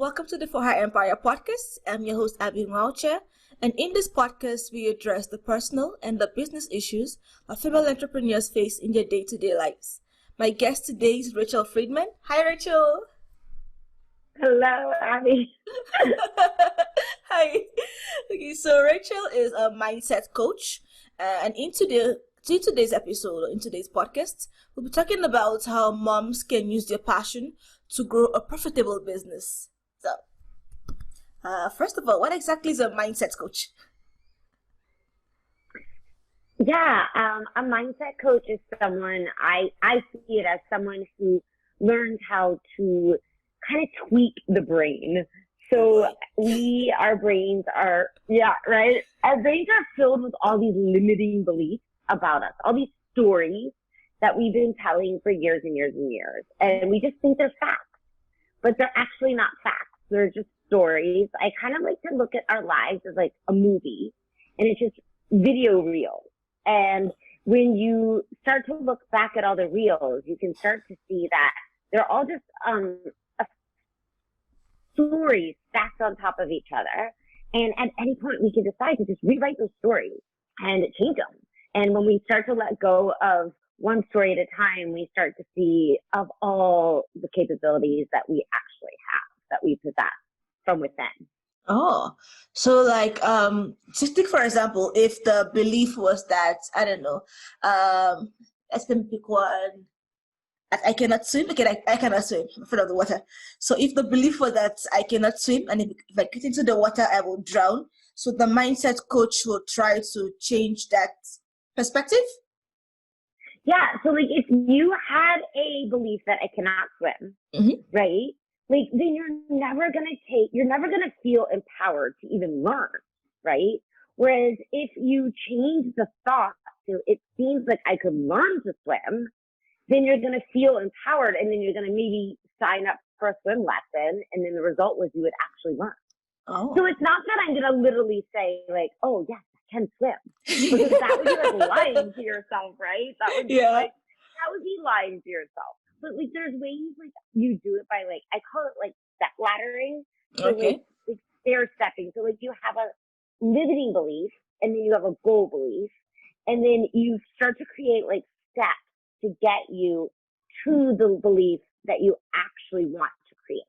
welcome to the For Her Empire podcast. I'm your host, Abby Mauche, and in this podcast, we address the personal and the business issues that female entrepreneurs face in their day-to-day lives. My guest today is Rachel Friedman. Hi, Rachel. Hello, Abby. Hi. Okay, so Rachel is a mindset coach, and in today's episode, in today's podcast, we'll be talking about how moms can use their passion to grow a profitable business. So, first of all, what exactly is a mindset coach? Yeah, a mindset coach is someone, I see it as someone who learns how to kind of tweak the brain. So our brains are, right? Our brains are filled with all these limiting beliefs about us, all these stories that we've been telling for years and years and years. And we just think they're facts, but they're actually not facts. They're just stories. I kind of like to look at our lives as like a movie, and it's just video reels. And when you start to look back at all the reels, you can start to see that they're all just stories stacked on top of each other. And at any point, we can decide to just rewrite those stories and change them. And when we start to let go of one story at a time, we start to see of all the capabilities that we actually have, that we possess from within. Oh, so like, just take for example, if the belief was that, I don't know, let's pick one, I cannot swim, okay, I cannot swim in front of the water. So if the belief was that I cannot swim, and if I get into the water, I will drown. So the mindset coach will try to change that perspective. Yeah. So like if you had a belief that I cannot swim, right? Like then you're never going to feel empowered to even learn, right? Whereas if you change the thought to it seems like I could learn to swim, then you're going to feel empowered, and then you're going to maybe sign up for a swim lesson, and then the result was you would actually learn. Oh. So it's not that I'm going to literally say like, oh yes, I can swim, because that would be like lying to yourself, right? That would be lying to yourself. But like there's ways like you do it by like, I call it like step laddering. So like stair stepping. So like you have a limiting belief, and then you have a goal belief, and then you start to create like steps to get you to the belief that you actually want to create.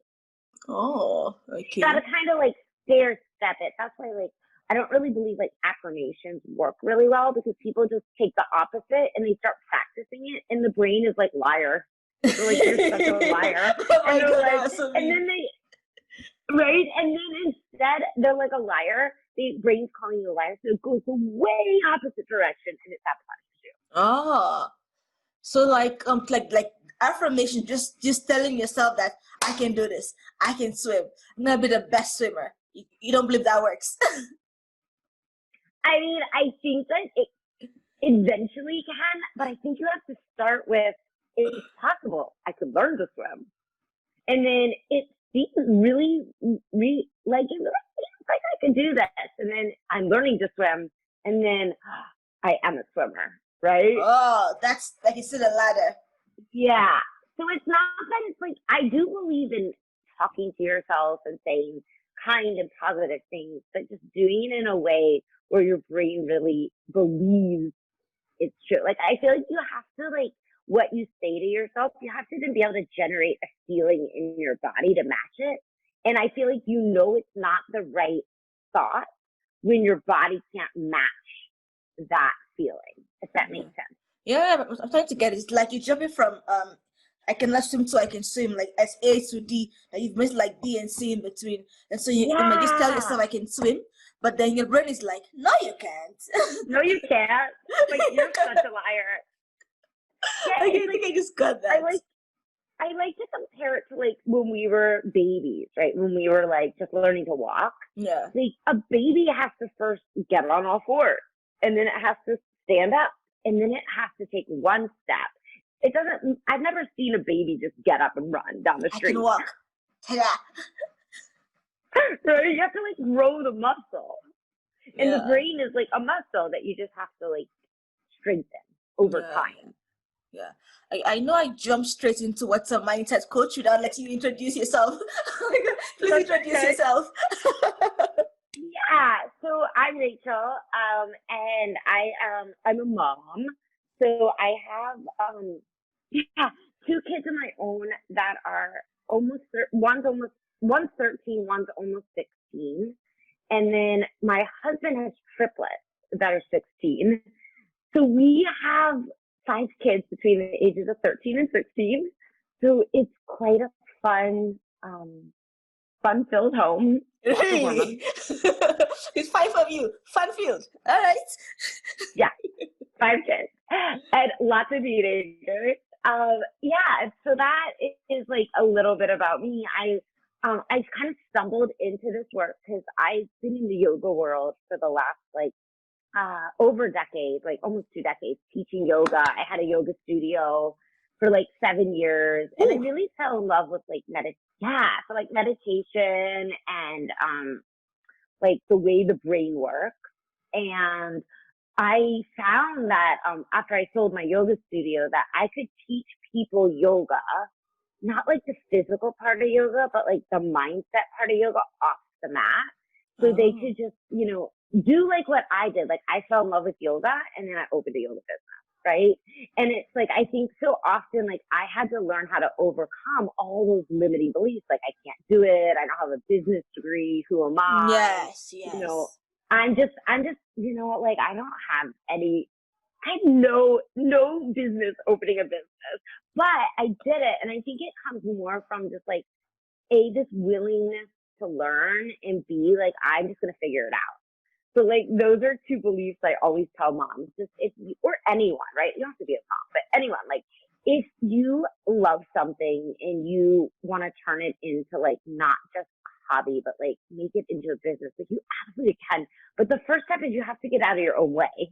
Oh, okay. You gotta kind of like stair step it. That's why like I don't really believe like affirmations work really well, because people just take the opposite and they start practicing it, and the brain is like liar. They're like, you're such a liar. Oh my God, like, and then right? And then instead they're like a liar. The brain's calling you a liar, so it goes the way opposite direction, and it sabotages you. Oh. So like affirmation, just telling yourself that I can do this, I can swim, I'm gonna be the best swimmer. You don't believe that works? I mean, I think that it eventually can, but I think you have to start with, it's possible I could learn to swim, and then it seems really like I can do this, and then I'm learning to swim, and then I am a swimmer. Right? Oh, that's like you said, a ladder. Yeah. So it's not that it's like, I do believe in talking to yourself and saying kind and positive things, but just doing it in a way where your brain really believes it's true. Like, I feel like you have to, like, what you say to yourself, you have to then be able to generate a feeling in your body to match it. And I feel like it's not the right thought when your body can't match that feeling, if that makes sense. Yeah, I'm trying to get it. It's like you're jumping from I cannot swim so I can swim, like as A to D, that you've missed like B and C in between. And so you might just tell yourself I can swim, but then your brain is like, no you can't. No you can't. Like you're such a liar. Yeah, I think I just got that. I like to compare it to like when we were babies, right? When we were like just learning to walk. Yeah. Like a baby has to first get on all fours, and then it has to stand up, and then it has to take one step. I've never seen a baby just get up and run down the street. I can walk. Ta-da. So you have to like grow the muscle. And the brain is like a muscle that you just have to like strengthen over time. Yeah. I know I jumped straight into what's a mindset coach without letting you introduce yourself. Please introduce yourself. Yeah, so I'm Rachel, and I'm a mom. So I have yeah, two kids of my own that are one's 13, one's almost 16, and then my husband has triplets that are 16. So we have 5 kids between the ages of 13 and 16. So it's quite a fun-filled home. Really? It's 5 of you. Fun field. All right. Yeah, 5 kids and lots of teenagers. Yeah, so that is like a little bit about me. I kind of stumbled into this work because I've been in the yoga world for the last over a decade, like almost 2 decades, teaching yoga. I had a yoga studio for like 7 years, and I really fell in love with like meditation and like the way the brain works. And I found that after I sold my yoga studio that I could teach people yoga, not like the physical part of yoga, but like the mindset part of yoga off the mat. So they could just, do like what I did. Like I fell in love with yoga and then I opened a yoga business, right? And it's like, I think so often, like I had to learn how to overcome all those limiting beliefs. Like I can't do it. I don't have a business degree. Who am I? Yes. I'm just, like I don't have any, I have no business opening a business, but I did it. And I think it comes more from just like, this willingness to learn, and B, like, I'm just going to figure it out. So like, those are 2 beliefs I always tell moms, just or anyone, right? You don't have to be a mom, but anyone, like if you love something and you want to turn it into like, not just a hobby, but like make it into a business, like you absolutely can. But the first step is you have to get out of your own way.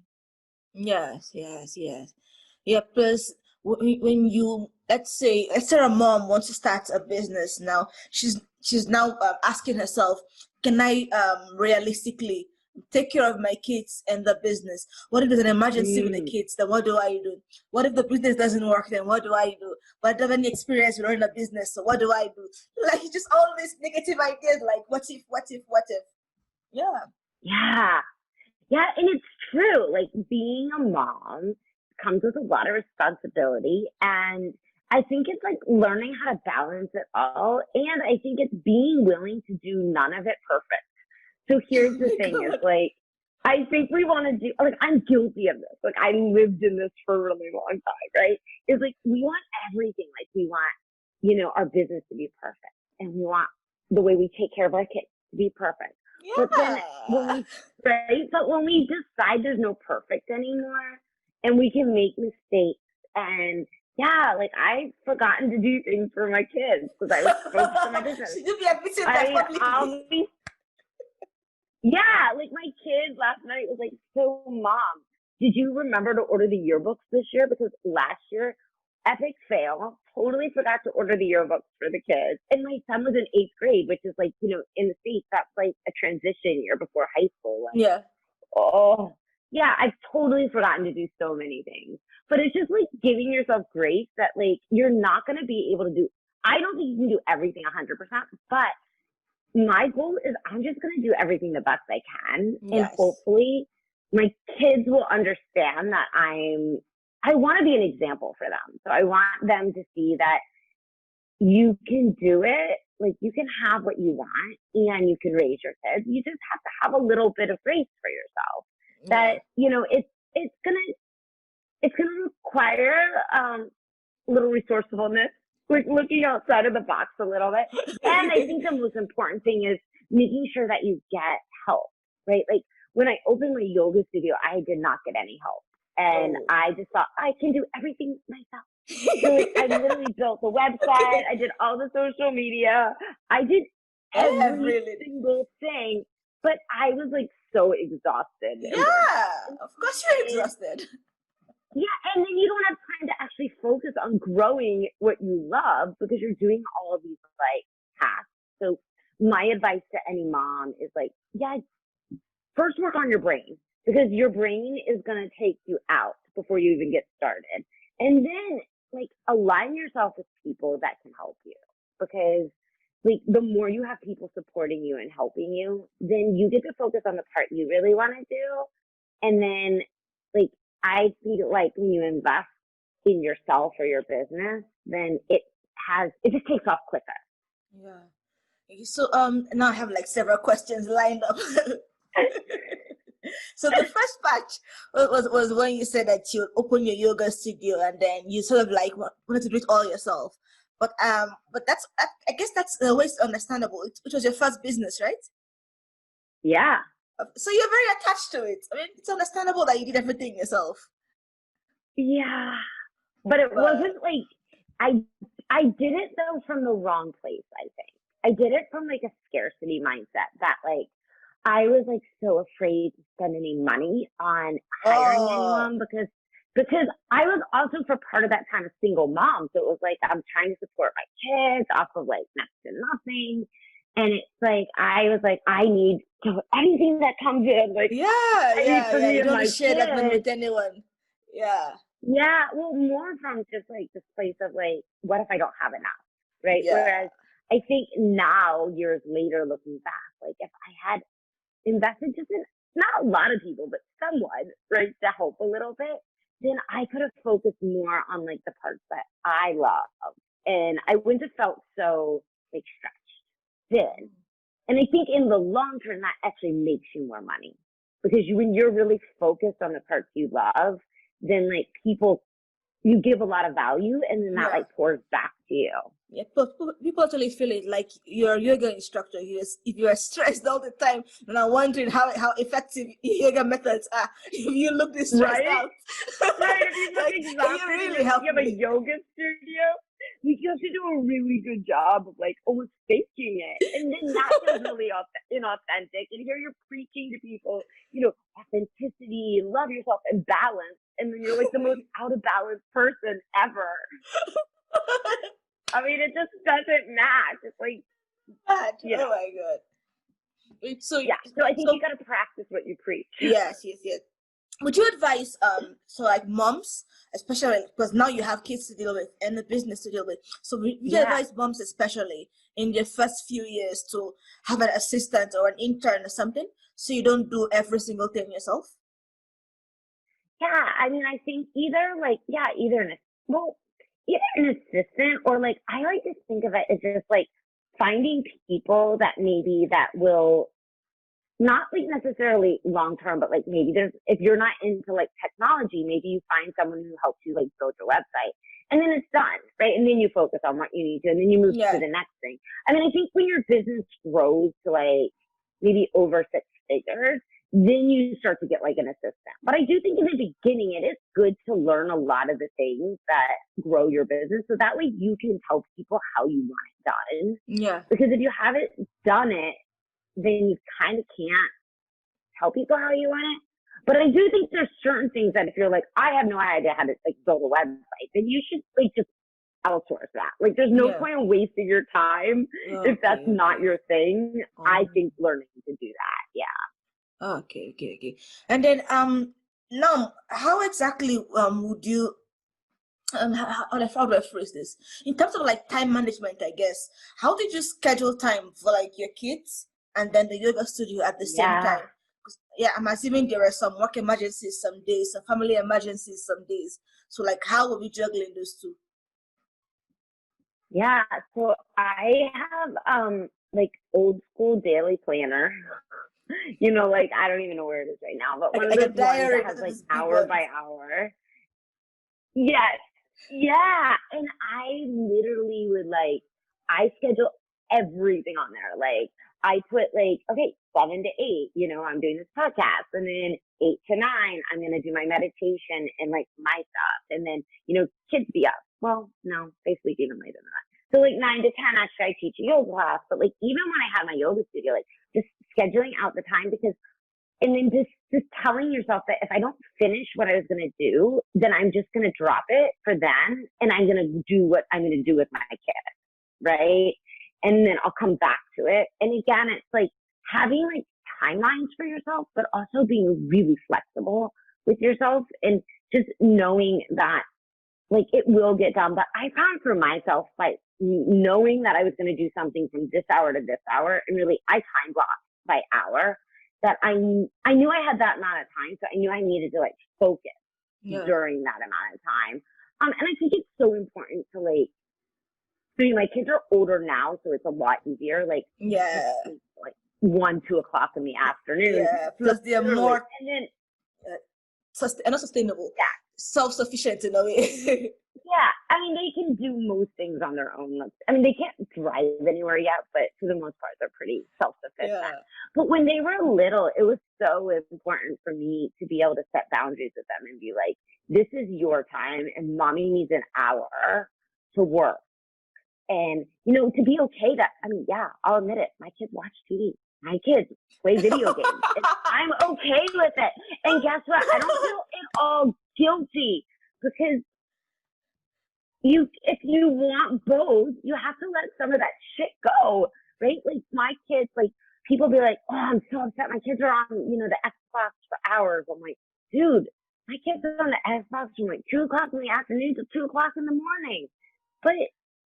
Yes. Yeah. Plus, when you let's say a mom wants to start a business now, she's now asking herself, can I realistically take care of my kids and the business? What if there's an emergency with the kids? Then what do I do? What if the business doesn't work? Then what do I do? But I don't have any experience with running a business, so what do I do? Like just all these negative ideas, like what if? Yeah, and it's true. Like being a mom comes with a lot of responsibility, and I think it's like learning how to balance it all, and I think it's being willing to do none of it perfect. So here's the thing: is like I think we want to do, like I'm guilty of this. Like I lived in this for a really long time, right? It's like we want everything. Like we want, our business to be perfect, and we want the way we take care of our kids to be perfect. Yeah. But then when we decide there's no perfect anymore, and we can make mistakes, and yeah, like I've forgotten to do things for my kids because I was focused on my business. Should you be admitting that publicly? Yeah, like my kid last night was like, so mom, did you remember to order the yearbooks this year? Because last year, epic fail, totally forgot to order the yearbooks for the kids. And my son was in 8th grade, which is like, in the States, that's like a transition year before high school. Like, yeah. Oh, yeah, I've totally forgotten to do so many things. But it's just like giving yourself grace that like, you're not going to be able to do, I don't think you can do everything 100%, but my goal is I'm just going to do everything the best I can. Yes. And hopefully my kids will understand that I want to be an example for them. So I want them to see that you can do it. Like you can have what you want and you can raise your kids. You just have to have a little bit of grace for yourself. Yeah. That, it's going to require a little resourcefulness, like looking outside of the box a little bit. And I think the most important thing is making sure that you get help, right? Like when I opened my yoga studio, I did not get any help. And I just thought I can do everything myself. So like, I literally built the website. I did all the social media. I did every single thing, but I was like so exhausted. Yeah, of course you're exhausted. Yeah, and then you don't have time to actually focus on growing what you love because you're doing all of these like tasks. So my advice to any mom is like, yeah, first work on your brain because your brain is going to take you out before you even get started. And then like align yourself with people that can help you, because like the more you have people supporting you and helping you, then you get to focus on the part you really want to do. And then like I feel like when you invest in yourself or your business, then it just takes off quicker. Yeah. So now I have like several questions lined up. So the first batch was when you said that you would open your yoga studio and then you sort of like wanted to do it all yourself. But that's I guess that's always understandable. It was your first business, right? Yeah. So you're very attached to it. I mean, it's understandable that you did everything yourself. Yeah. But it wasn't like I did it though from the wrong place, I think. I did it from like a scarcity mindset that like I was like so afraid to spend any money on hiring anyone because I was also for part of that time a single mom. So it was like I'm trying to support my kids off of like next to nothing. And it's like I was like, I need anything that comes in. Like yeah. You don't share that money with anyone. Yeah. Yeah, well, more from just like this place of like, what if I don't have enough, right? Yeah. Whereas I think now, years later, looking back, like if I had invested just in not a lot of people, but someone, right, to help a little bit, then I could have focused more on like the parts that I love, and I wouldn't have felt so like stretched thin. And I think in the long term, that actually makes you more money because when you're really focused on the parts you love, then like you give a lot of value and then that like pours back to you. Yeah, but people actually feel it like you're a yoga instructor. If you are stressed all the time and are wondering how effective yoga methods are, if you look this stressed out. Right, if you look like, exhausted, you really help you have a yoga studio, you have to do a really good job of like almost faking it. And then that feels really inauthentic. And here you're preaching to people, authenticity and love yourself and balance. And then you're like the most out of balance person ever. I mean, it just doesn't match. It's like, oh my God. So I think you got to practice what you preach. Yes. Would you advise so like moms, especially because now you have kids to deal with and a business to deal with, so would you advise moms especially in their first few years to have an assistant or an intern or something so you don't do every single thing yourself? Yeah, I mean, I think either an assistant or like I like to think of it as just like finding people that will not like necessarily long term, but like maybe if you're not into like technology, maybe you find someone who helps you like build your website and then it's done, right? And then you focus on what you need to, and then you move to the next thing. I mean, I think when your business grows to like maybe over 6 figures, then you start to get like an assistant. But I do think in the beginning, it is good to learn a lot of the things that grow your business. So that way you can tell people how you want it done. Yeah. Because if you haven't done it, then you kind of can't tell people how you want it. But I do think there's certain things that if you're like, I have no idea how to like build a website, then you should like just outsource that. Like there's no point in wasting your time if that's not your thing. I think learning to do that. Yeah. Okay. And then now how exactly would you how do I phrase this? In terms of like time management, I guess, how did you schedule time for like your kids and then the yoga studio at the same time? Yeah, I'm assuming there are some work emergencies some days, some family emergencies some days. So like how will we juggling those two? Yeah, so I have like old school daily planner. Like I don't even know where it is right now, but one of those ones that has like hour by hour. Yes. Yeah. And I literally would like, I schedule everything on there. Like I put like, okay, 7 to 8, I'm doing this podcast, and then 8 to 9, I'm going to do my meditation and like my stuff. And then, kids be up. Well, no, they sleep even later than that. So like 9 to 10, actually I teach a yoga class. But like, even when I had my yoga studio, like just scheduling out the time and then just telling yourself that if I don't finish what I was going to do, then I'm just going to drop it for them and I'm going to do what I'm going to do with my kids. Right. And then I'll come back to it. And again, it's like having like timelines for yourself, but also being really flexible with yourself and just knowing that like it will get done. But I found for myself, by knowing that I was going to do something from this hour to this hour, and really I time blocked by hour, that I knew I had that amount of time, so I knew I needed to like focus during that amount of time. And I think it's so important to like, I mean, my kids are older now, so it's a lot easier. Like, like 1, 2 o'clock in the afternoon. Yeah, plus they are more and then not sustainable. Yeah, self-sufficient in a way. Yeah, I mean, they can do most things on their own. I mean, they can't drive anywhere yet, but for the most part, they're pretty self-sufficient. Yeah. But when they were little, it was so important for me to be able to set boundaries with them and be like, this is your time, and mommy needs an hour to work. And, you know, to be okay that, I mean, yeah, I'll admit it. My kids watch TV. My kids play video games. And I'm okay with it. And guess what? I don't feel at all guilty, because if you want both, you have to let some of that shit go, right? Like my kids, like people be like, oh, I'm so upset. My kids are on, you know, the Xbox for hours. I'm like, dude, my kids are on the Xbox from like 2 o'clock in the afternoon to 2 o'clock in the morning. But,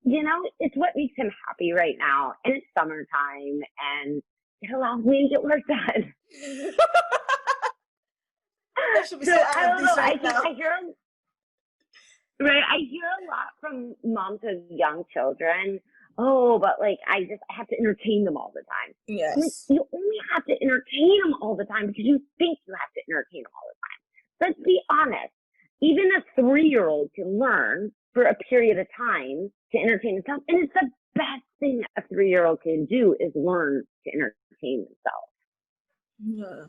you know, it's what makes him happy right now. And it's summertime, and it allows me to get work done. So I don't know. I hear a lot from moms of young children. Oh, but like I have to entertain them all the time. Yes. Like, you only have to entertain them all the time because you think you have to entertain them all the time. Let's be honest. Even a 3-year-old can learn for a period of time to entertain themselves, and it's the best thing a 3-year-old can do is learn to entertain themselves. Yeah.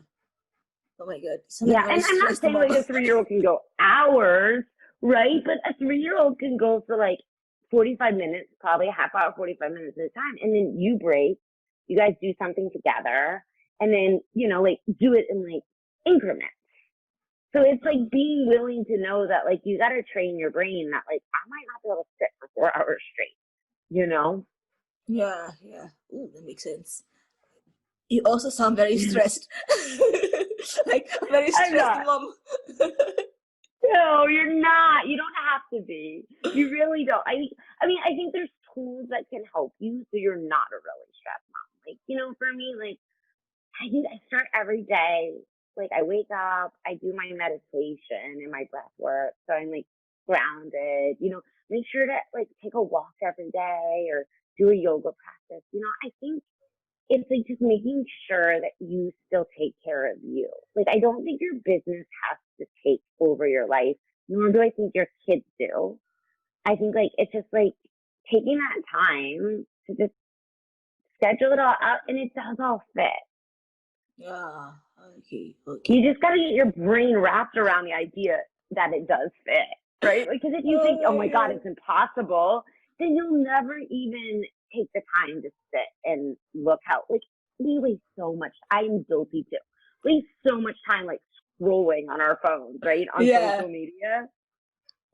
Oh my God. Yeah, and I'm not saying like a 3-year-old can go hours, right? But a 3-year-old can go for like 45 minutes, probably a half hour, 45 minutes at a time. And then you break, you guys do something together, and then, you know, like do it in like increments. So it's like being willing to know that like you got to train your brain that like I might not be able to sit for 4 hours straight, you know? Yeah. Ooh, that makes sense. You also sound very stressed. Like a very stressed mom. No, you're not. You don't have to be. You really don't. I mean, I think there's tools that can help you so you're not a really stressed mom. Like, you know, for me, like, I start every day. Like, I wake up, I do my meditation and my breath work. So I'm, like, grounded. You know, make sure to, like, take a walk every day or do a yoga practice. You know, I think it's like just making sure that you still take care of you. Like, I don't think your business has to take over your life, nor do I think your kids do. I think like it's just like taking that time to just schedule it all out, and it does all fit. Yeah. Okay. You just got to get your brain wrapped around the idea that it does fit, right? Because if you think, oh my God, it's impossible, then you'll never even take the time to sit and look how, like, we waste so much. I'm guilty too. We waste so much time, like, scrolling on our phones, right? On social media.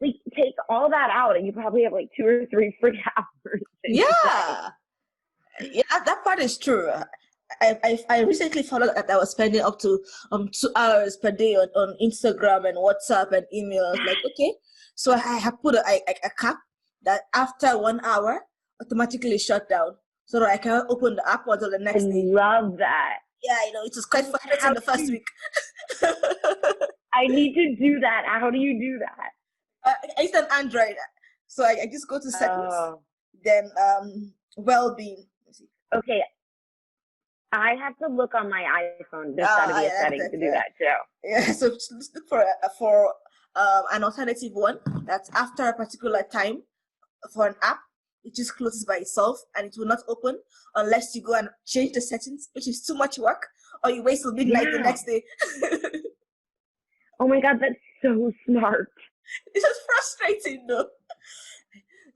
Like, take all that out and you probably have, like, 2 or 3 free hours. Yeah. Yeah, that part is true. I recently found out that I was spending up to 2 hours per day on Instagram and WhatsApp and emails. Like, okay. So I have put a cap that after 1 hour, automatically shut down so that I can open the app until the next day. I love that. Yeah, you know, it was quite frustrating the first week. I need to do that. How do you do that? I use an Android. So I just go to settings, then well-being. Okay. I have to look on my iPhone. There's got to be a setting to do that too. Yeah, so just look for an alternative one that's after a particular time for an app. It just closes by itself and it will not open unless you go and change the settings, which is too much work, or you wait till midnight the next day. Oh my God, that's so smart. It's just frustrating though.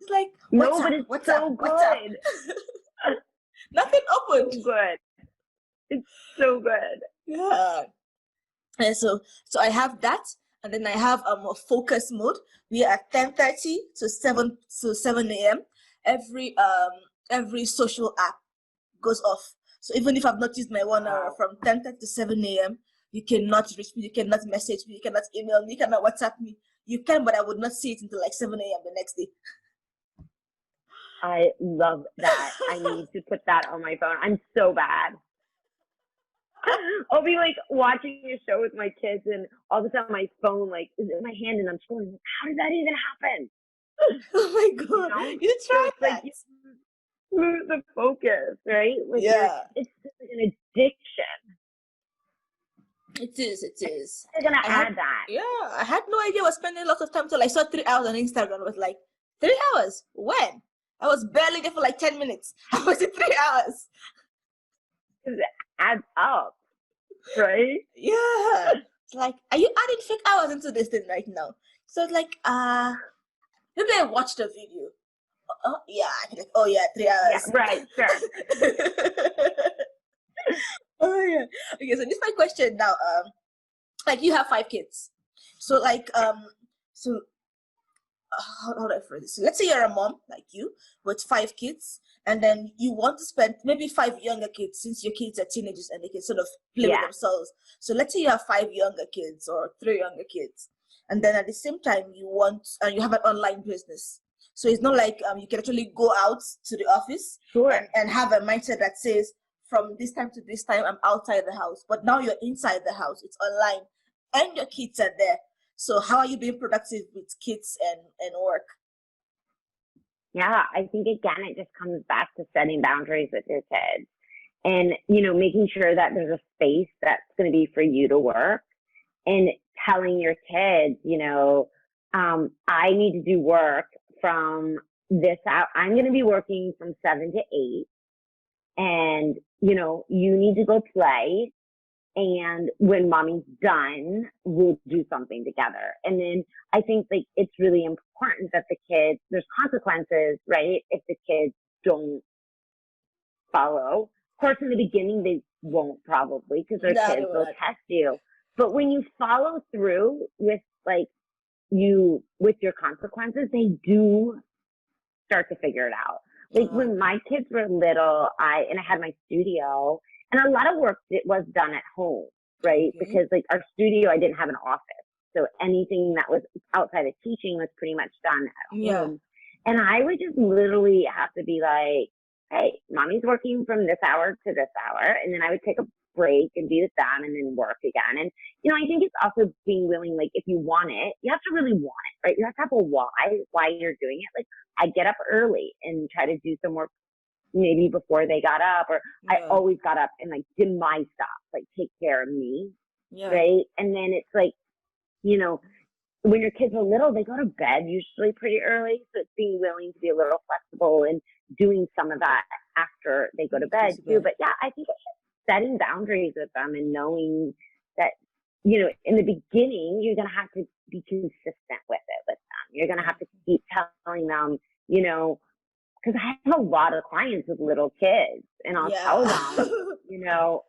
It's like, but it's so good. Nothing opened. So good. It's so good. Yeah. And so I have that, and then I have a focus mode. We are at 10:30 to 7 a.m. Every social app goes off. So even if I've not used my 1 hour from 10:30 to 7 a.m., you cannot reach me, you cannot message me, you cannot email me, you cannot WhatsApp me. you can, but I would not see it until like 7 a.m. the next day. I love that. I need to put that on my phone. I'm so bad. I'll be like watching a show with my kids, and all of a sudden my phone like is in my hand, and I'm scrolling. Like, how did that even happen? Oh my God! You try It's that. like you lose the focus, right? Like it's like an addiction. It is. It is. They're gonna add that. Yeah, I had no idea I was spending lots of time till I saw 3 hours on Instagram. I was like, 3 hours? When? I was barely there for like 10 minutes. I was in 3 hours. It adds up, right? Yeah. It's like, are you adding fake hours into this thing right now? So it's like, maybe I watched a video. Oh, yeah. Like, oh, yeah, 3 hours. Yeah, right, sure. Oh, yeah. Okay, so this is my question now. Like, you have 5 kids. So, like, so how do I phrase this? So let's say you're a mom like you with 5 kids, and then you want to spend maybe 5 younger kids, since your kids are teenagers and they can sort of play with themselves. So let's say you have 5 younger kids or 3 younger kids, and then at the same time you have an online business. So it's not like you can actually go out to the office and have a mindset that says from this time to this time I'm outside the house, but now you're inside the house. It's online, and your kids are there. So how are you being productive with kids and work? Yeah, I think again, it just comes back to setting boundaries with your kids and, you know, making sure that there's a space that's going to be for you to work, and telling your kids, you know, I need to do work from this out. I'm going to be working from 7 to 8, and, you know, you need to go play. And when mommy's done, we'll do something together. And then I think like it's really important that the kids, there's consequences, right? If the kids don't follow. Of course, in the beginning, they won't probably, because they're kids, they'll test you. But when you follow through with like with your consequences, they do start to figure it out. Like when my kids were little, I had my studio, and a lot of work was done at home, right? Because like our studio, I didn't have an office. So anything that was outside of teaching was pretty much done at home. And I would just literally have to be like, hey, mommy's working from this hour to this hour. And then I would take a break and be with them and then work again. And, you know, I think it's also being willing, like if you want it, you have to really want it, right? You have to have a why you're doing it. Like I get up early and try to do some work maybe before they got up, or I always got up and like did my stuff, like take care of me, right? And then it's like, you know, when your kids are little, they go to bed usually pretty early. So it's being willing to be a little flexible and doing some of that after they go to bed too. But yeah, I think it's just setting boundaries with them and knowing that, you know, in the beginning, you're going to have to be consistent with it with them. You're going to have to keep telling them, you know, because I have a lot of clients with little kids, and I'll tell them, you know,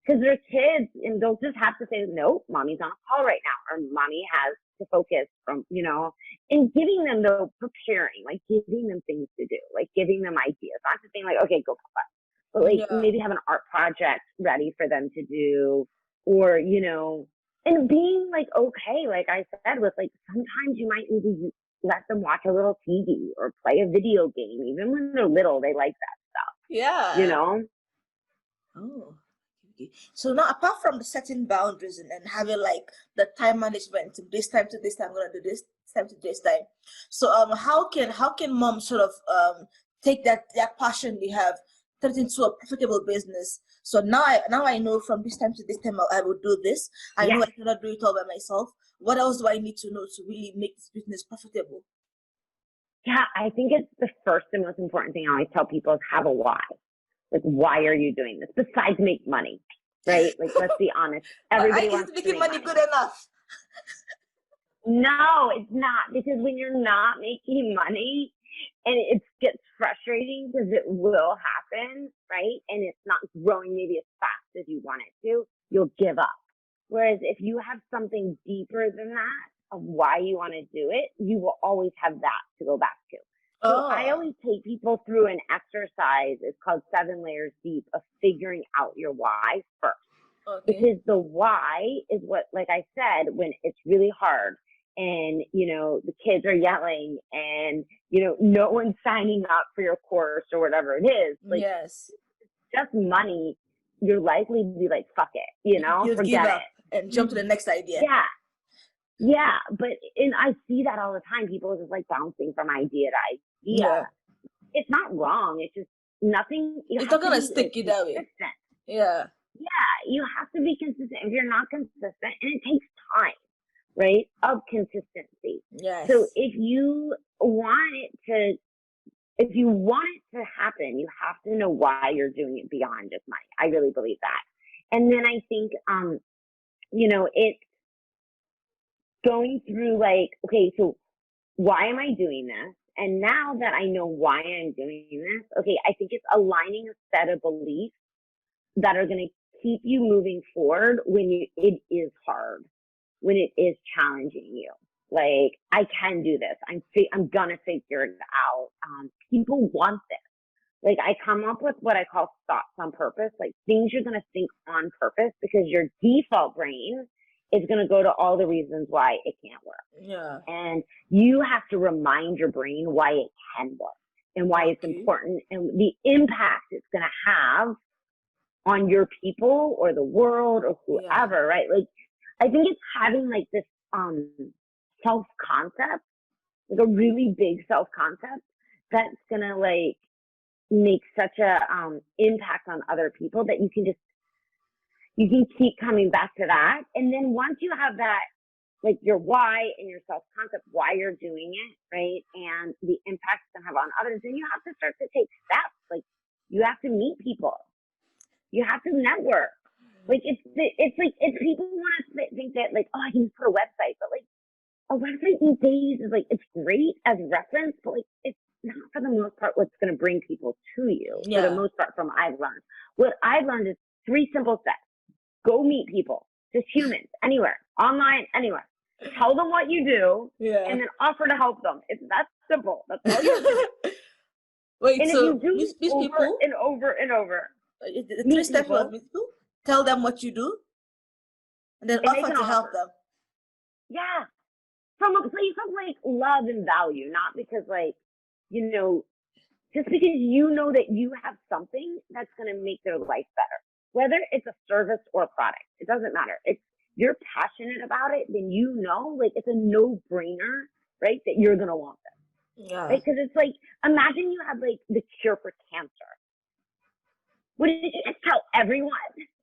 because they're kids, and they'll just have to say, no, mommy's on a call right now, or mommy has to focus from, you know, and giving them the preparing, like giving them things to do, like giving them ideas, not just being like, okay, go play, but like maybe have an art project ready for them to do, or, you know, and being like, okay, like I said, with like, sometimes you might need to let them watch a little TV or play a video game. Even when they're little, they like that stuff. Yeah. You know? Oh. Okay. So now, apart from the setting boundaries and having like the time management, this time to this time, I'm gonna do this time to this time. So how can mom sort of take that passion they have, turn it into a profitable business? So now I know from this time to this time I will do this. I know I cannot do it all by myself. What else do I need to know to really make this business profitable? Yeah, I think it's the first and most important thing I always tell people is have a why. Like, why are you doing this? Besides make money, right? Like, let's be honest. Everybody wants to make money. Good enough. No, it's not. Because when you're not making money, and it gets frustrating because it will happen, right? And it's not growing maybe as fast as you want it to, you'll give up. Whereas if you have something deeper than that of why you want to do it, you will always have that to go back to. So I always take people through an exercise. It's called 7 Layers Deep of figuring out your why first. Because the why is what, like I said, when it's really hard, and, the kids are yelling and, no one's signing up for your course or whatever it is. Like, yes, just money, you're likely to be like, fuck it, you forget give it. up and jump to the next idea. Yeah. Yeah. And I see that all the time. People are just like bouncing from idea to idea. Yeah. It's not wrong. It's just nothing. It's not going to stick you that way. Yeah. Yeah. You have to be consistent. If you're not consistent, and it takes time, right? Of consistency. Yes. So if you want it to happen, you have to know why you're doing it beyond just money. I really believe that. And then I think, it's going through like, okay, so why am I doing this? And now that I know why I'm doing this, okay, I think it's aligning a set of beliefs that are going to keep you moving forward when it is hard, when it is challenging you. Like, I can do this. I'm gonna figure it out. People want this. Like, I come up with what I call thoughts on purpose, like things you're gonna think on purpose, because your default brain is gonna go to all the reasons why it can't work. Yeah. And you have to remind your brain why it can work and why it's important and the impact it's gonna have on your people or the world or whoever, right? Like, I think it's having like this self-concept, like a really big self-concept that's gonna like make such a impact on other people that you can keep coming back to that. And then once you have that, like your why and your self-concept, why you're doing it, right? And the impact it's gonna have on others, then you have to start to take steps. Like, you have to meet people. You have to network. Like, it's like, if people want to think that like, oh, I can just put a website, but like, a website these days is like, it's great as reference, but like, it's not for the most part what's going to bring people to you. For the most part, from I've learned. What I've learned is 3 simple steps. Go meet people, just humans, anywhere, online, anywhere. Tell them what you do, and then offer to help them. It's that simple. That's all you do. Wait, and so if you do these over people and over and over, the 3 steps of meet people, tell them what you do, and then offer to help them. Yeah. From a place of like love and value, not because like, just because you know that you have something that's going to make their life better, whether it's a service or a product, it doesn't matter. If you're passionate about it, then like it's a no-brainer, right? That you're going to want this. Yeah. Right? Because it's like, imagine you had like the cure for cancer. Wouldn't you just tell everyone?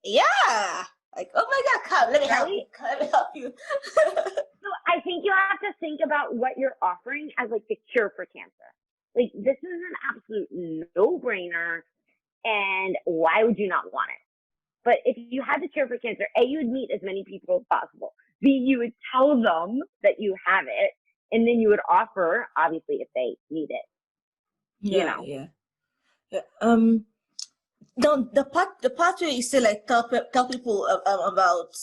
Yeah. Like, oh my God, come, let me help you. Let me help you. So I think you have to think about what you're offering as like the cure for cancer. Like, this is an absolute no-brainer, and why would you not want it? But if you had the cure for cancer, A, you would meet as many people as possible. B, you would tell them that you have it, and then you would offer, obviously, if they need it. Yeah. The part where you say like tell people about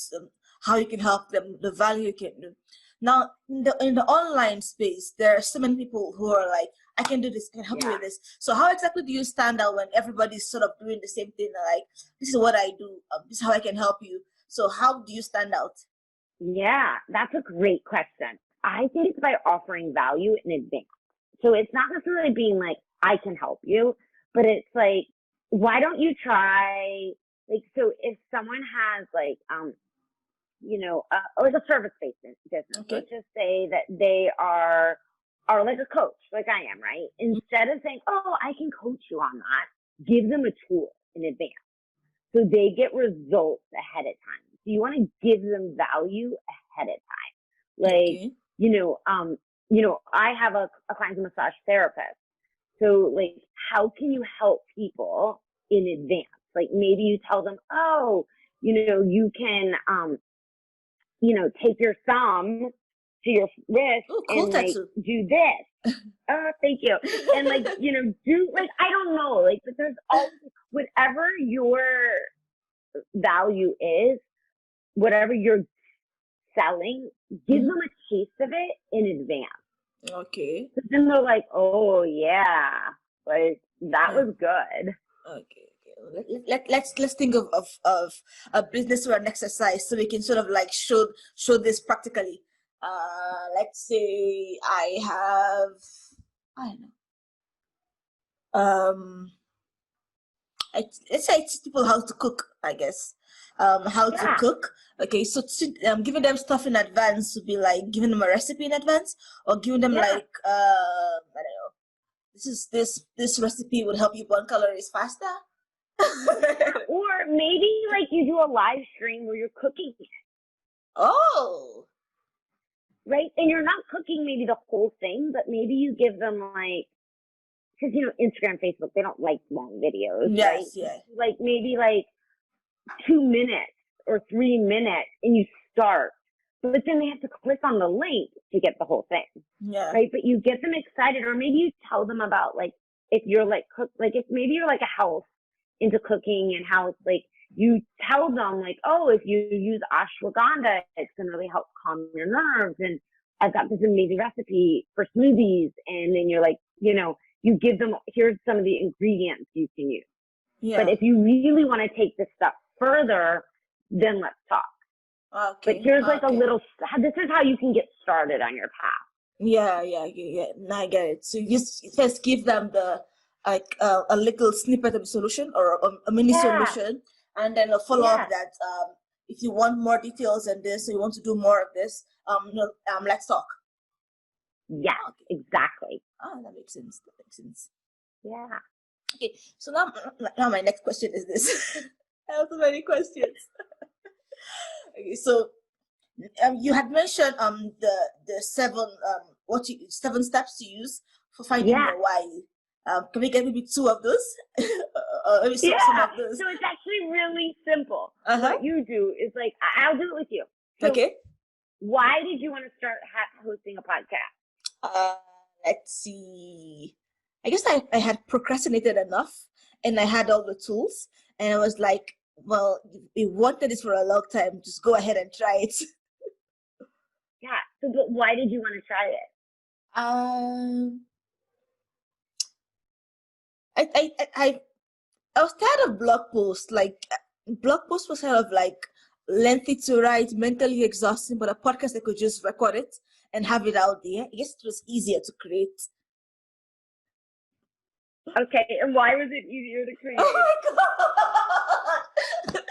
how you can help them, the value you can do. Now in the online space, there are so many people who are like, I can do this, I can help you with this. So how exactly do you stand out when everybody's sort of doing the same thing? Like, this is what I do, this is how I can help you. So how do you stand out? Yeah, that's a great question. I think it's by offering value in advance. So it's not necessarily being like, I can help you, but it's like, why don't you try, like, so if someone has like, like a service-based business, let's just say that they are like a coach, like I am, right? Instead of saying, oh, I can coach you on that, give them a tool in advance so they get results ahead of time. So you want to give them value ahead of time. Like, I have a client, a massage therapist. So like, how can you help people in advance? Like, maybe you tell them, oh, you can, take your thumb to your wrist and like do this. Oh, thank you. And like, do like, I don't know, like, but there's always, whatever your value is, whatever you're selling, give them a taste of it in advance. Okay. So then they're like, oh yeah, like that was good. Okay. Let's think of a business or an exercise so we can sort of like show this practically. let's say I have, I don't know, let's say I teach people how to cook, I guess. How to cook. Okay, so giving them stuff in advance would be like giving them a recipe in advance, or giving them like I don't know. This recipe would help you burn calories faster. Or maybe like you do a live stream where you're cooking it. Oh. Right? And you're not cooking maybe the whole thing, but maybe you give them like, because Instagram, Facebook, they don't like long videos, right? Yeah. Like maybe like 2 minutes or 3 minutes, and you start, but then they have to click on the link to get the whole thing. Yeah. Right? But you get them excited, or maybe you tell them about like, if you're like if maybe you're like a house into cooking and how it's like, you tell them like, oh, if you use ashwagandha, it's going to really help calm your nerves. And I've got this amazing recipe for smoothies. And then you're like, you give them, here's some of the ingredients you can use. Yeah. But if you really want to take this stuff further, then let's talk. Okay. But here's like a little, this is how you can get started on your path. Yeah. Now I get it. So you just first give them the, like a little snippet of the solution, or a mini solution, and then a follow-up that if you want more details and this, so you want to do more of this, let's talk. Yeah, exactly. Oh, that makes sense. Yeah. Okay, so now my next question is this. I have so many questions. Okay, so you had mentioned the seven steps to use for finding your why. Can we get maybe 2 of those? Or maybe some of those? So it's actually really simple. What you do is like, I'll do it with you. So okay. Why did you want to start hosting a podcast? Let's see. I guess I had procrastinated enough, and I had all the tools, and I was like, well, we wanted this for a long time. Just go ahead and try it. Yeah. So, but why did you want to try it? I was tired of blog posts. Like, blog posts was kind of like lengthy to write, mentally exhausting, but a podcast I could just record it and have it out there. I guess it was easier to create. Okay, and why was it easier to create? Oh my god!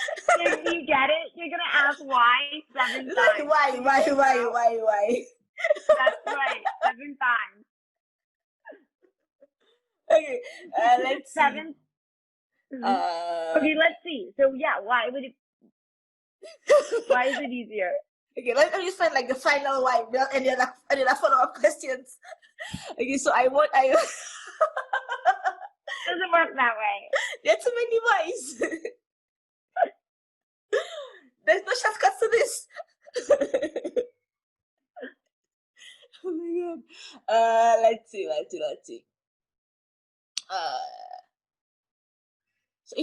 Do you get it? You're gonna ask why 7 times. Why? That's right, 7 times. Okay, let's 7. Okay, let's see. So yeah, why would it? Why is it easier? Okay, let me find like the final why, and then follow-up questions. Okay, so doesn't work that way. There are too many whys. There's no shortcuts to this. Oh my god. Let's see.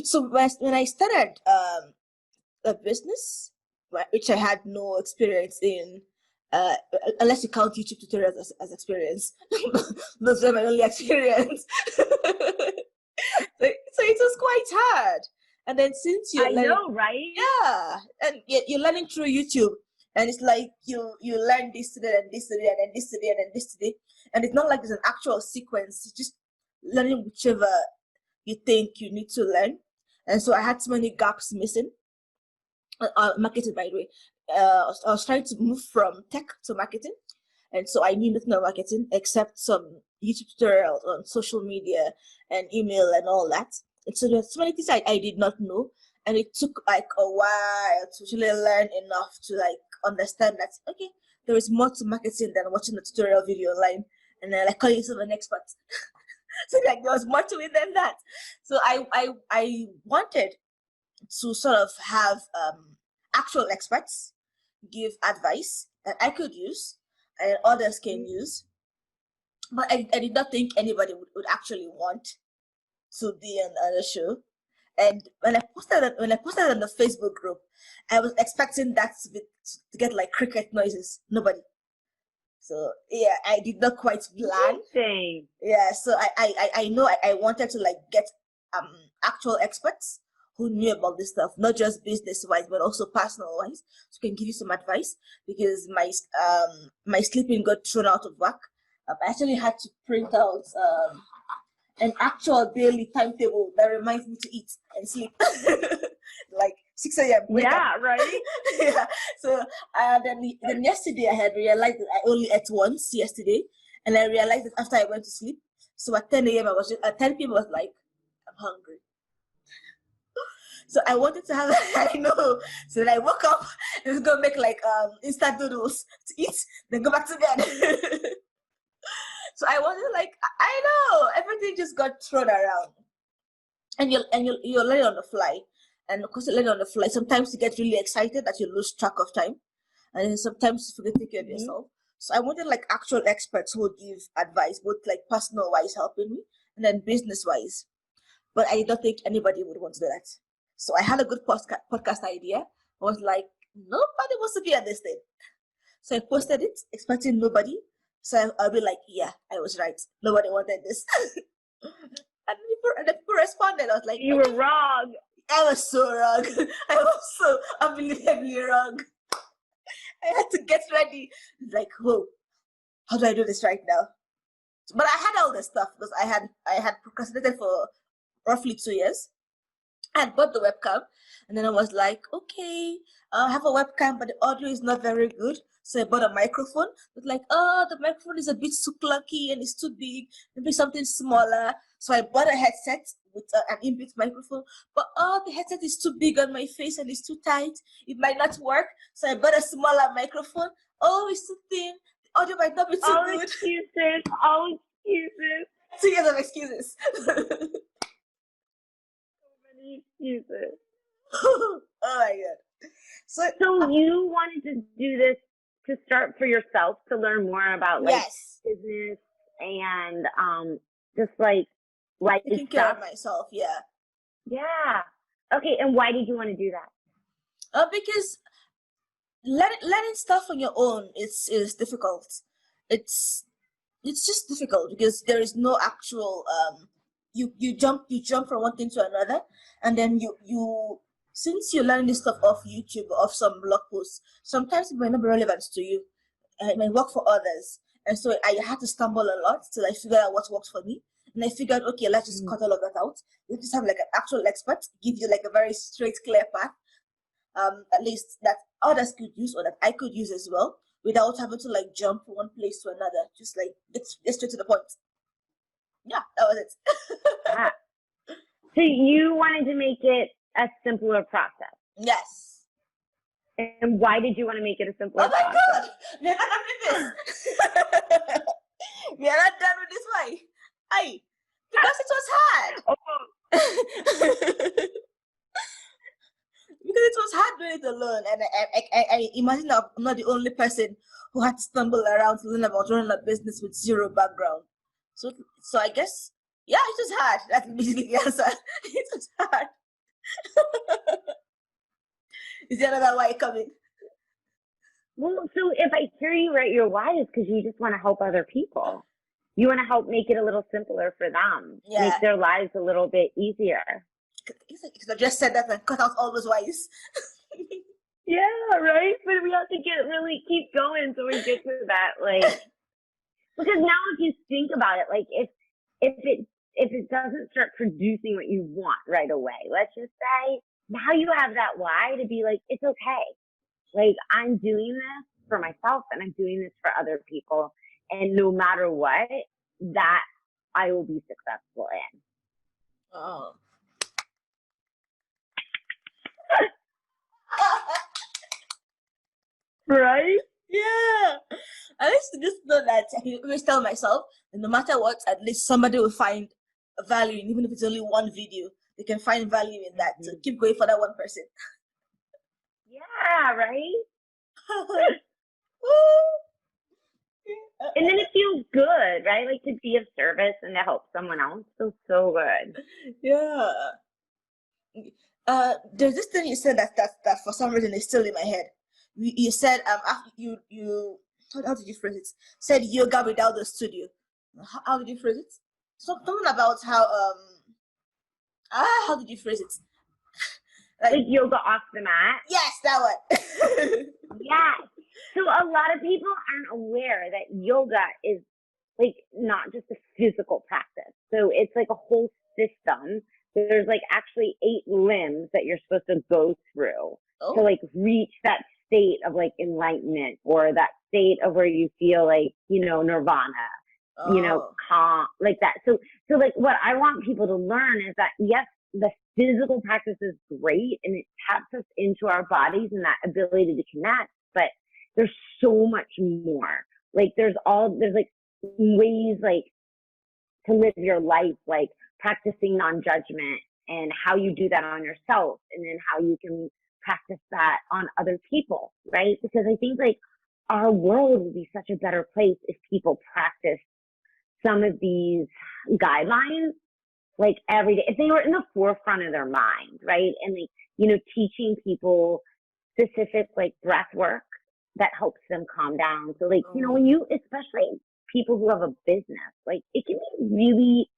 So when I started a business, which I had no experience in, unless you count YouTube tutorials as experience. Those were my only experience. So it was quite hard. And then since you're learning, know, right? Yeah, and you're learning through YouTube, and it's like you learn this today and this today and then this today and then this today, and it's not like there's an actual sequence. It's just learning whichever you think you need to learn. And so I had so many gaps missing. Marketing, by the way, I was trying to move from tech to marketing, and so I knew nothing about marketing except some YouTube tutorials on social media and email and all that. And so there's so many things I did not know, and it took like a while to really learn enough to like understand that okay, there is more to marketing than watching a tutorial video online and then like calling yourself an expert. So like there was more to it than that. So I wanted to sort of have actual experts give advice that I could use and others can use, but I did not think anybody would actually want to be on a show. And when I posted it on the Facebook group, I was expecting that to get like cricket noises. Nobody. So yeah, I did not quite plan. Yeah, so I know I wanted to like get actual experts who knew about this stuff, not just business wise, but also personal wise, so I can give you some advice, because my sleeping got thrown out of whack. I actually had to print out an actual daily timetable that reminds me to eat and sleep. Like 6 a.m. Yeah, right? Yeah. So then yesterday I had realized that I only ate once yesterday, and I realized that after I went to sleep. So at 10 a.m. at 10 p.m. I was like, I'm hungry. So I wanted to have I know. So then I woke up and was gonna make like instant noodles to eat, then go back to bed. So I wasn't like, I know everything just got thrown around, and you're learning on the fly, and of course you learn on the fly. Sometimes you get really excited that you lose track of time, and then sometimes you forget to take care of yourself. So I wanted like actual experts who would give advice, both like personal wise helping me, and then business wise. But I don't think anybody would want to do that. So I had a good podcast idea. I was like, nobody wants to be at this thing. So I posted it, expecting nobody. So I'll be like, yeah, I was right. Nobody wanted this. And the people responded. I was like, you were wrong. I was so wrong. I was so unbelievably wrong. I had to get ready. Like, whoa, how do I do this right now? But I had all this stuff because I had procrastinated for roughly 2 years. I bought the webcam, and then I was like, okay, I have a webcam, but the audio is not very good. So I bought a microphone. But like, oh, the microphone is a bit too clunky and it's too big. Maybe something smaller. So I bought a headset with an inbuilt microphone. But oh, the headset is too big on my face and it's too tight. It might not work. So I bought a smaller microphone. Oh, it's too thin. The audio might not be too good. Excuses. All excuses. 2 years of excuses. Excuses. Oh my god. So you wanted to do this to start for yourself, to learn more about like business and just like taking care of myself. Yeah. Okay, and why did you want to do that? Because learning stuff on your own is difficult. It's just difficult because there is no actual you jump from one thing to another, and then you since you're learning this stuff off YouTube or off some blog posts, sometimes it might not be relevant to you. It might work for others, and so I had to stumble a lot till I figured out what works for me. And I figured, okay, let's just cut all of that out. You just have like an actual expert give you like a very straight, clear path, at least that others could use or that I could use as well, without having to like jump from one place to another. Just like get straight to the point. Yeah, that was it. So you wanted to make it a simpler process. Yes. And why did you want to make it a simpler process? Oh my god! We are not done with this. We are not done with this. Why? Because it was hard. Because it was hard doing it alone, and I imagine I'm not the only person who had to stumble around to learn about running a business with zero background. So I guess, yeah, it was hard. That's basically the answer. It was hard. Is there another why coming? Well, so if I hear you right, your why is because you just want to help other people. You want to help make it a little simpler for them, make their lives a little bit easier. Because I just said that and cut out all those whys. Yeah, right? But we have to keep going so we get to that, like, because now if you think about it, like if it doesn't start producing what you want right away, let's just say, now you have that why to be like, it's okay. Like, I'm doing this for myself and I'm doing this for other people. And no matter what, that I will be successful in. Oh. Right? Yeah. I used to just know that I always tell myself, and no matter what, at least somebody will find value, and even if it's only one video, they can find value in that. So keep going for that one person. Yeah, right? And then it feels good, right? Like to be of service and to help someone else feels so good. Yeah. There's this thing you said that for some reason is still in my head. You said you how did you phrase it? Said yoga without the studio. How did you phrase it? Something about how how did you phrase it? Like yoga off the mat? Yes, that one. Yes. So a lot of people aren't aware that yoga is like not just a physical practice. So it's like a whole system. There's like actually 8 limbs that you're supposed to go through to like reach that state of like enlightenment, or that state of where you feel like, you know, nirvana, you know, calm, like that. So like what I want people to learn is that, yes, the physical practice is great and it taps us into our bodies and that ability to connect, but there's so much more. Like there's like ways like to live your life, like practicing non-judgment and how you do that on yourself, and then how you can practice that on other people, right? Because I think like our world would be such a better place if people practice some of these guidelines like every day, if they were in the forefront of their mind, right? And like, you know, teaching people specific like breath work that helps them calm down. So like, you know, when you, especially people who have a business, like it can be really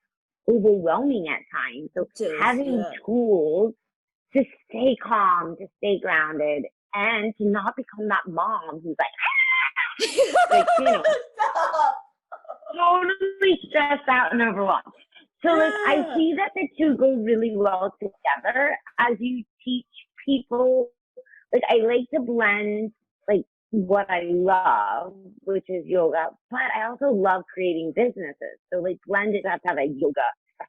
overwhelming at times. So having tools to stay calm, to stay grounded, and to not become that mom who's like, you know, totally stressed out and overwhelmed. So like I see that the two go really well together as you teach people. Like I like to blend like what I love, which is yoga, but I also love creating businesses. So like blend it, have to have a yoga,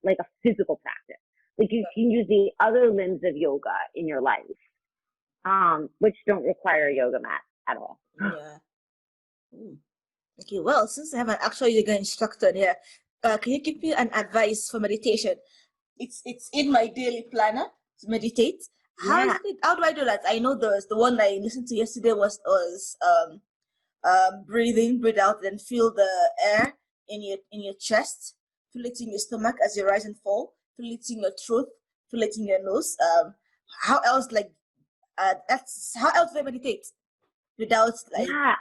like a physical practice. Like you can use the other limbs of yoga in your life, which don't require a yoga mat at all. Yeah. Okay, well, since I have an actual yoga instructor here, can you give me an advice for meditation? It's in my daily planner to meditate. How do I do that? I know the one I listened to yesterday was breathe out and feel the air in your chest, feel it in your stomach as you rise and fall, feel it in your throat, feel it in your nose. How else that's how else do I meditate without like? Yeah,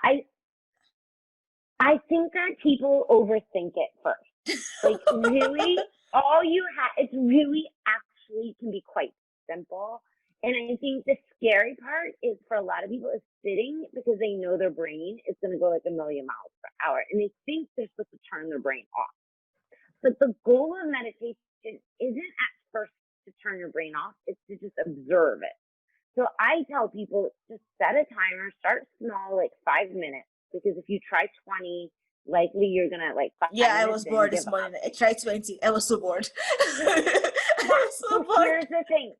I think that people overthink it first. Like really, all you have, it's really actually can be quite simple. And I think the scary part is for a lot of people is sitting because they know their brain is going to go like 1,000,000 miles per hour. And they think they're supposed to turn their brain off. But the goal of meditation isn't at first to turn your brain off. It's to just observe it. So I tell people just set a timer, start small, like 5 minutes. Because if you try 20, likely you're going to like 5 minutes. I was bored this morning. I tried 20. I was so bored. So here's the thing.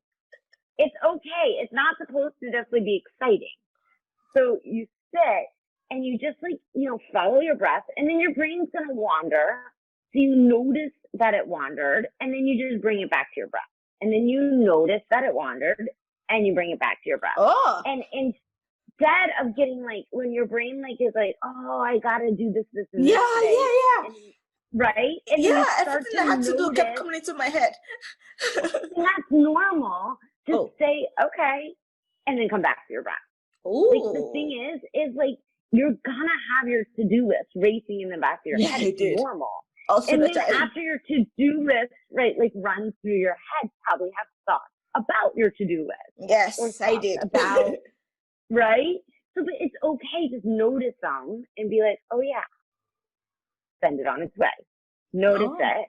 It's okay. It's not supposed to necessarily be exciting. So you sit and you just like, you know, follow your breath, and then your brain's going to wander. So you notice that it wandered, and then you just bring it back to your breath. And then you notice that it wandered, and you bring it back to your breath. And instead of getting like, when your brain like is like, oh, I got to do this, and this today. And, right? And everything I had to do kept coming into my head. And that's normal. Just say, okay, and then come back to your breath. Like the thing is like, you're gonna have your to-do list racing in the back of your head. It's normal. And then after your to-do list, right, like runs through your head, probably have thoughts about your to-do list. Yes, I did. About, right? So but it's okay. Just notice them and be like, oh yeah, send it on its way. Notice it.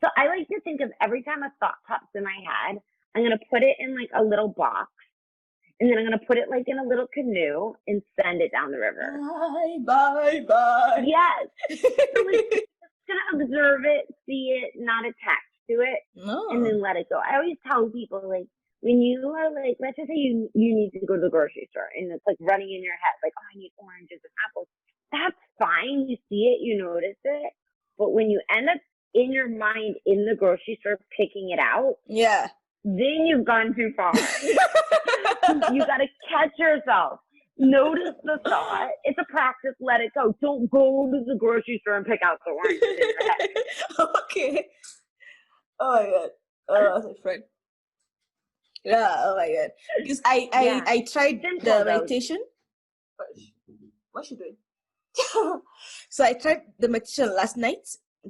So I like to think of every time a thought pops in my head, I'm going to put it in like a little box, and then I'm going to put it like in a little canoe and send it down the river. Bye. Yes. So like, just going to observe it, see it, not attach to it, and then let it go. I always tell people, like, when you are like, let's just say you need to go to the grocery store, and it's like running in your head, like, oh, I need oranges and apples. That's fine. You see it, you notice it. But when you end up in your mind in the grocery store picking it out, then you've gone too far. You got to catch yourself. Notice the thought. It's a practice. Let it go. Don't go to the grocery store and pick out the oranges in your head. Okay. Oh my god. Oh, that's a friend. Yeah. Oh my god. Because I tried the meditation. What's she doing? So I tried the meditation last night,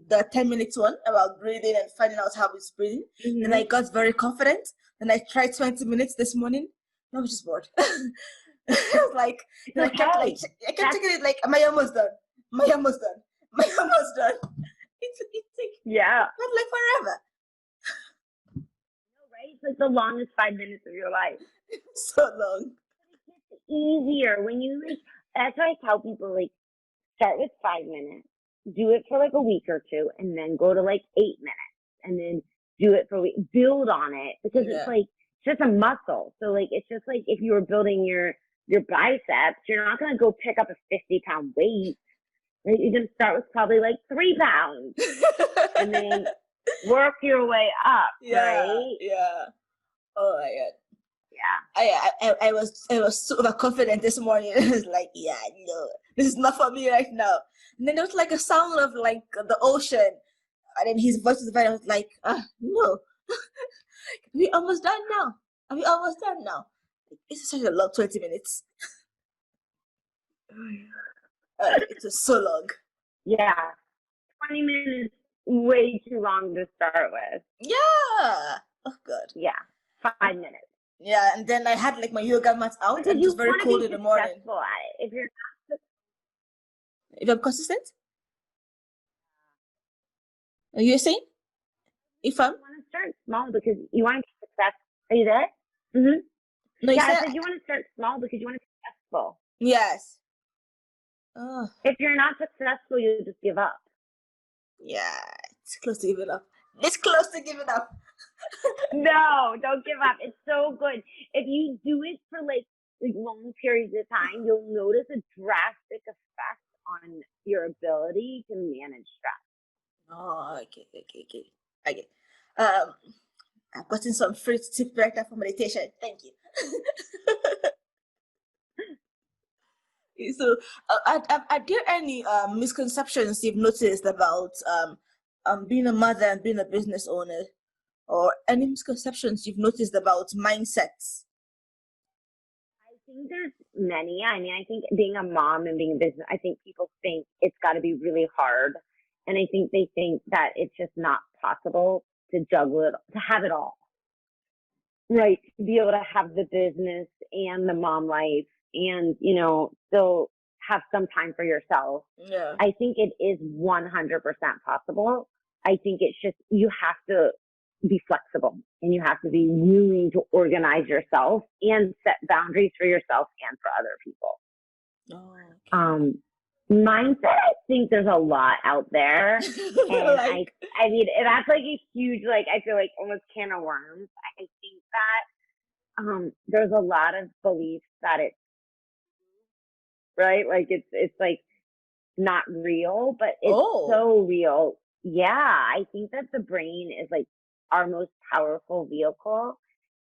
the 10 minutes one about breathing and finding out how it's breathing. And I got very confident. And I tried 20 minutes this morning. I was just bored. I was like, It's I kept okay. checking it like, am I almost done? Am I almost done? Am I almost done? It's like forever. Right? It's like the longest 5 minutes of your life. So long. It's easier when you like, that's why I tell people like, start with 5 minutes, do it for like a week or two, and then go to like 8 minutes, and then do it for a week, build on it, because it's like, it's just a muscle. So like, it's just like if you were building your biceps, you're not going to go pick up a 50-pound weight. Right? You're going to start with probably like 3 pounds and then work your way up. Right? Yeah. Oh my God. Yeah. I was super confident this morning. I was like, yeah, no, this is not for me right now. And then there was like a sound of like the ocean, and then his voice was very. I was like, no, we almost done now. Are we almost done now? This is such a long 20 minutes. It was so long. Yeah. 20 minutes way too long to start with. Yeah. Oh God. Yeah. 5 minutes. Yeah, and then I had like my yoga mat out, and it was very cold in the morning. If you're if I'm consistent, are you saying? If I'm, you want to start small because you want to be successful. Are you there? Mm-hmm. No, yeah, I said you want to start small because you want to be successful. Yes. Oh. If you're not successful, you'll just give up. Yeah, it's close to giving up. It's close to giving up. No, don't give up. It's so good. If you do it for like long periods of time, you'll notice a drastic effect on your ability to manage stress. Oh, okay. I've gotten some free tips right now for meditation. Thank you. So, are there any misconceptions you've noticed about being a mother and being a business owner, or any misconceptions you've noticed about mindsets? I think there's many. I mean, I think being a mom and being a business, I think people think it's got to be really hard. And I think they think that it's just not possible to juggle it, to have it all. Right. To be able to have the business and the mom life and, still have some time for yourself. Yeah. I think it is 100% possible. I think it's just, you have to be flexible and you have to be willing to organize yourself and set boundaries for yourself and for other people. Oh, okay. Mindset, I think there's a lot out there. And I mean, that's like a huge, I feel like almost can of worms. I think that there's a lot of beliefs that it's right. Like it's like not real, but it's so real. Yeah. I think that the brain is like our most powerful vehicle,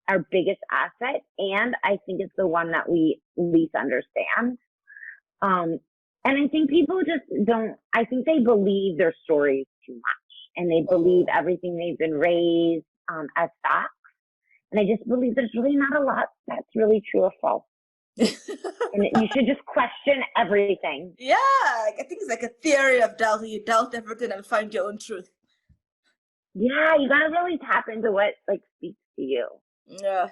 our biggest asset. And I think it's the one that we least understand. And I think people just I think they believe their stories too much and they believe everything they've been raised as facts. And I just believe there's really not a lot that's really true or false. And you should just question everything. Yeah, I think it's like a theory of doubt. You doubt everything and find your own truth. Yeah, you gotta really tap into what speaks to you. Yeah.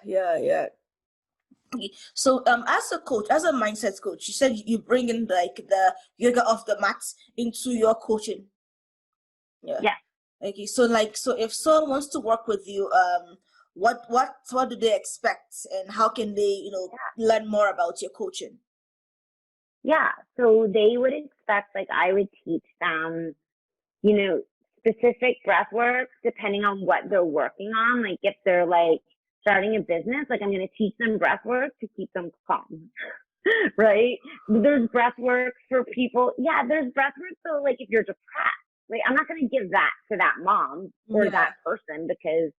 So, as a coach, as a mindset coach, you said you bring in the yoga off the mat into your coaching. Yeah. Okay. So if someone wants to work with you, what do they expect, and how can they learn more about your coaching? Yeah. So they would expect I would teach them, specific breath work depending on what they're working on. Like if they're starting a business, I'm going to teach them breath work to keep them calm. Right? There's breath work for people. Yeah, there's breath work. So if you're depressed, I'm not going to give that to that mom or that person because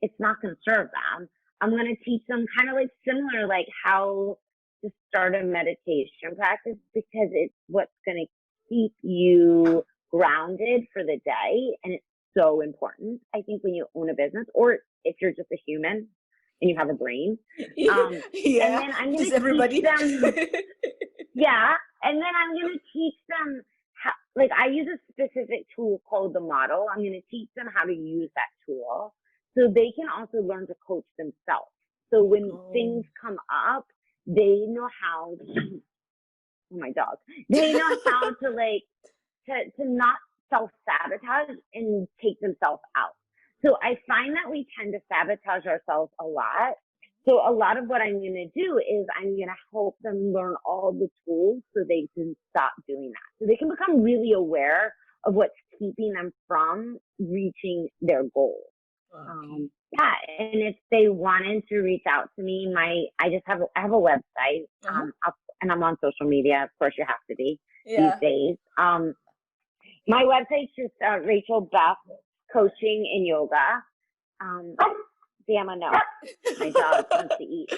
it's not going to serve them. I'm going to teach them kind of similar, how to start a meditation practice because it's what's going to keep you grounded for the day. And it's so important, I think, when you own a business or if you're just a human and you have a brain. Yeah. And then I'm going to teach them. Yeah. And then I'm going to teach them how, I use a specific tool called the model. I'm going to teach them how to use that tool. so they can also learn to coach themselves. So when things come up, they know how to, oh my dog, they know how to like, to not self-sabotage and take themselves out. So I find that we tend to sabotage ourselves a lot. So a lot of what I'm going to do is I'm going to help them learn all the tools so they can stop doing that. So they can become really aware of what's keeping them from reaching their goals. Yeah, and if they wanted to reach out to me, I have a website, and I'm on social media. Of course, you have to be these days. My website's just Rachel Beth Coaching and Yoga. Damn, I know. My dog wants to eat.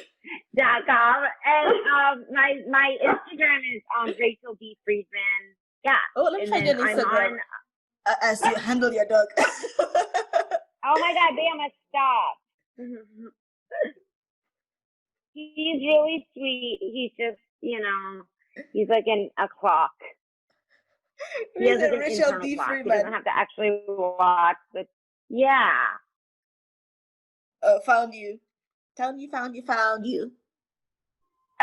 .com. And my Instagram is Rachel B. Friedman. Yeah. Oh, let me find your Instagram. As you handle your dog. Oh my God, Bama, stop. He's really sweet. He's just, he's like a clock. He has like an internal clock. He doesn't have to actually watch the, yeah. Oh, found you. Found you.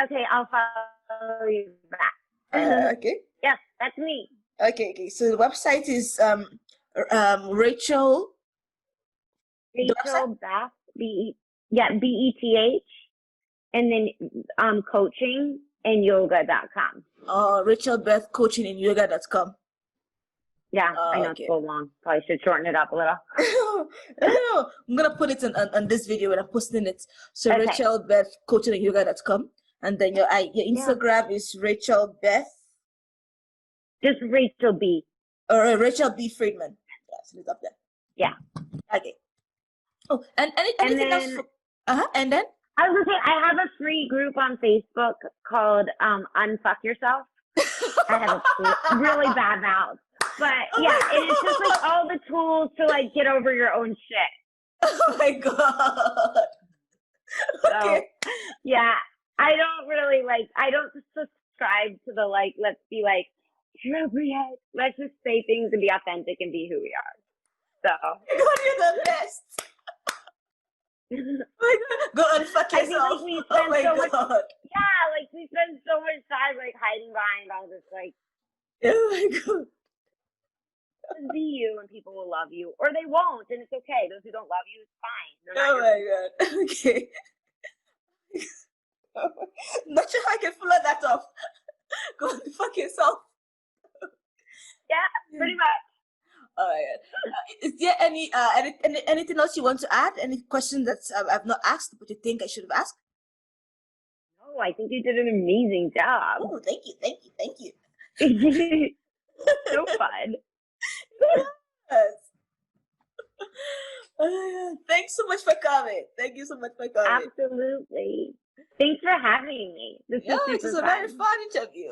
Okay, I'll follow you back. Okay. Yes, that's me. Okay. So the website is Rachel Beth, BETH, and then coaching and yoga.com. Rachel Beth Coaching and yoga.com. Yeah, I know it's so long. Probably should shorten it up a little. No. I'm gonna put it on this video when I'm posting it. So okay. Rachel Beth Coaching and yoga.com, and then your Instagram is Rachel Beth. Just Rachel B. Or Rachel B. Friedman. Yeah, so it's up there. Yeah. Okay. Oh, and anything else? And then I was gonna say I have a free group on Facebook called Unfuck Yourself. I have a really bad mouth. But yeah, and it's just like all the tools to like get over your own shit. Oh my God. Okay. So yeah, I don't subscribe to the like, let's be like appropriate. Let's just say things and be authentic and be who we are. So God, you're the best. Go and fuck yourself. We spend we spend so much time like hiding behind all this like. Oh my God. Just be you and people will love you, or they won't, and it's okay. Those who don't love you, it's fine. Oh my God. Okay. Not sure how I can pull that off. Go and fuck yourself. Yeah, pretty much. Oh my God. Is there anything else you want to add? Any questions that I've not asked, but you think I should have asked? No, I think you did an amazing job. Oh, thank you. So fun. Yes. Thanks so much for coming. Thank you so much for coming. Absolutely. Thanks for having me. This was super fun. A very fun interview.